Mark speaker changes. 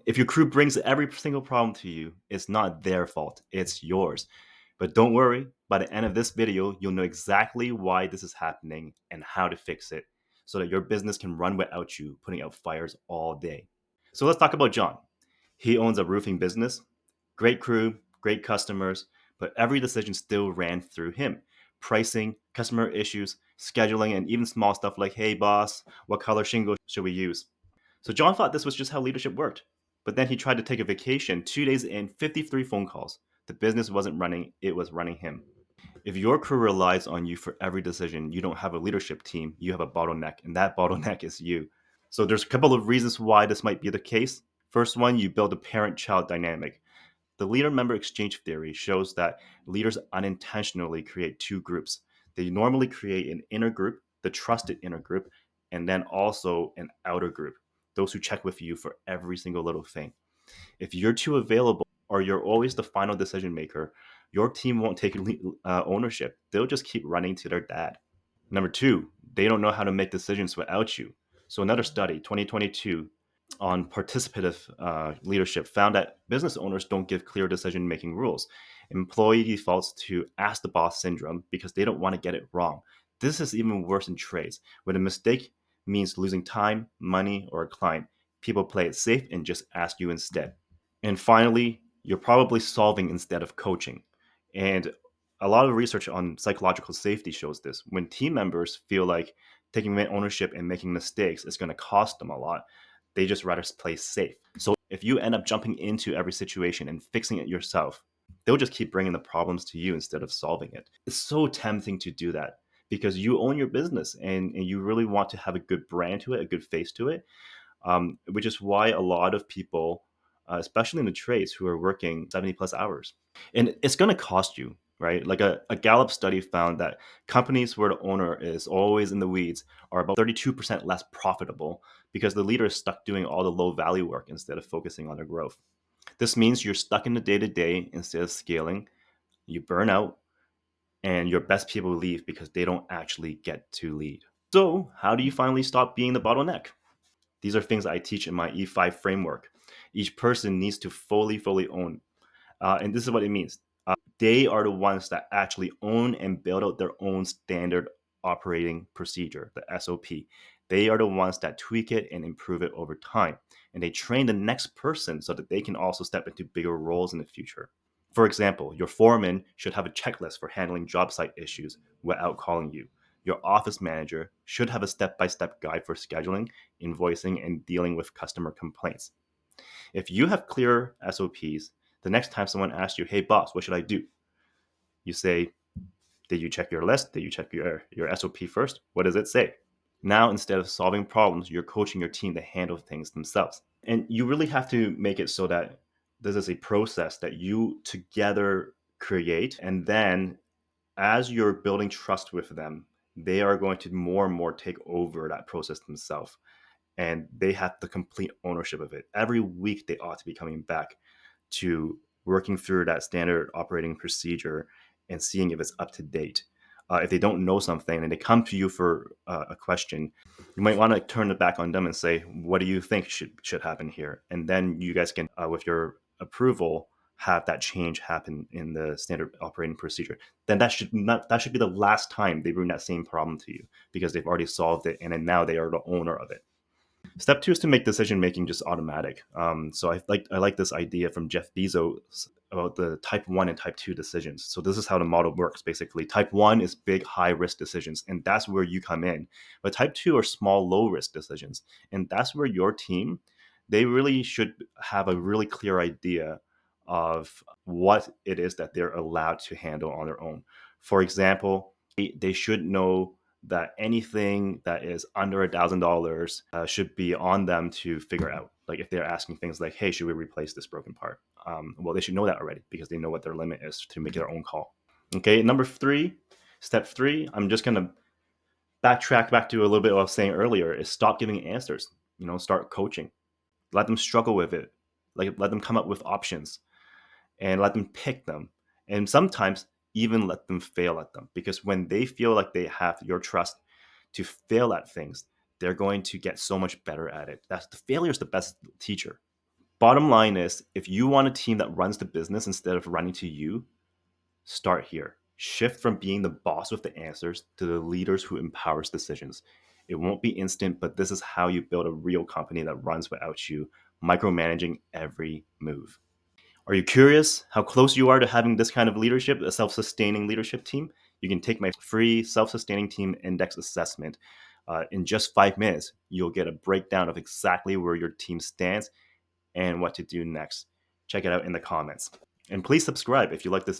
Speaker 1: If your crew brings every single problem to you, it's not their fault, it's yours. But don't worry, by the end of this video, you'll know exactly why this is happening and how to fix it so that your business can run without you putting out fires all day. So let's talk about John. He owns a roofing business, great crew, great customers, but every decision still ran through him. Pricing, customer issues, scheduling, and even small stuff like, hey boss, what color shingle should we use? So John thought this was just how leadership worked. But then he tried to take a vacation, 2 days in, 53 phone calls. The business wasn't running, it was running him. If your crew relies on you for every decision, you don't have a leadership team, you have a bottleneck, and that bottleneck is you. So there's a couple of reasons why this might be the case. First one, you build a parent-child dynamic. The leader-member exchange theory shows that leaders unintentionally create two groups. They normally create an inner group, the trusted inner group, and then also an outer group, those who check with you for every single little thing. If you're too available or you're always the final decision maker, your team won't take ownership. They'll just keep running to their dad. Number two, they don't know how to make decisions without you. So another study, 2022, on participative leadership found that business owners don't give clear decision-making rules. Employee defaults to ask the boss syndrome because they don't want to get it wrong. This is even worse in trades. When a mistake means losing time, money, or a client, people play it safe and just ask you instead. And finally, you're probably solving instead of coaching. And a lot of research on psychological safety shows this. When team members feel like taking ownership and making mistakes is going to cost them a lot, they just rather play safe. So if you end up jumping into every situation and fixing it yourself, they'll just keep bringing the problems to you instead of solving it. It's so tempting to do that because you own your business and you really want to have a good brand to it, a good face to it, which is why a lot of people, especially in the trades, who are working 70 plus hours. And it's going to cost you, right? Like a Gallup study found that companies where the owner is always in the weeds are about 32% less profitable because the leader is stuck doing all the low value work instead of focusing on their growth. This means you're stuck in the day to day instead of scaling, you burn out, and your best people leave because they don't actually get to lead. So, how do you finally stop being the bottleneck? These are things I teach in my E5 framework. Each person needs to fully own. And this is what it means. They are the ones that actually own and build out their own standard operating procedure, the SOP. They are the ones that tweak it and improve it over time. And they train the next person so that they can also step into bigger roles in the future. For example, your foreman should have a checklist for handling job site issues without calling you. Your office manager should have a step by step guide for scheduling, invoicing, and dealing with customer complaints. If you have clear SOPs, the next time someone asks you, hey, boss, what should I do? You say, did you check your list? Did you check your SOP first? What does it say? Now, instead of solving problems, you're coaching your team to handle things themselves. And you really have to make it so that this is a process that you together create. And then as you're building trust with them, they are going to more and more take over that process themselves. And they have the complete ownership of it. Every week, they ought to be coming back to working through that standard operating procedure and seeing if it's up to date. If they don't know something and they come to you for a question, you might want to turn it back on them and say, "What do you think should happen here?" And then you guys can, with your approval, have that change happen in the standard operating procedure. Then that should be the last time they bring that same problem to you because they've already solved it and then now they are the owner of it. Step two is to make decision making just automatic. So I like this idea from Jeff Bezos about the type one and type two decisions. So this is how the model works. Basically, type one is big, high risk decisions, and that's where you come in. But type two are small, low risk decisions, and that's where your team, they really should have a really clear idea of what it is that they're allowed to handle on their own. For example, they should know that anything that is under $1,000 should be on them to figure out. Like if they're asking things like, "Hey, should we replace this broken part?" Well, they should know that already because they know what their limit is to make their own call. Okay, number three, step three. I'm just gonna backtrack back to a little bit what I was saying earlier. Is stop giving answers. Start coaching. Let them struggle with it. Like let them come up with options and let them pick them. And sometimes even let them fail at them because when they feel like they have your trust to fail at things, they're going to get so much better at it. That's the failure is the best teacher. Bottom line is, if you want a team that runs the business instead of running to you, start here. Shift from being the boss with the answers to the leaders who empowers decisions. It won't be instant, but this is how you build a real company that runs without you micromanaging every move. Are you curious how close you are to having this kind of leadership, a self-sustaining leadership team? You can take my free self-sustaining team index assessment. In just 5 minutes, you'll get a breakdown of exactly where your team stands and what to do next. Check it out in the comments. And please subscribe if you like this video.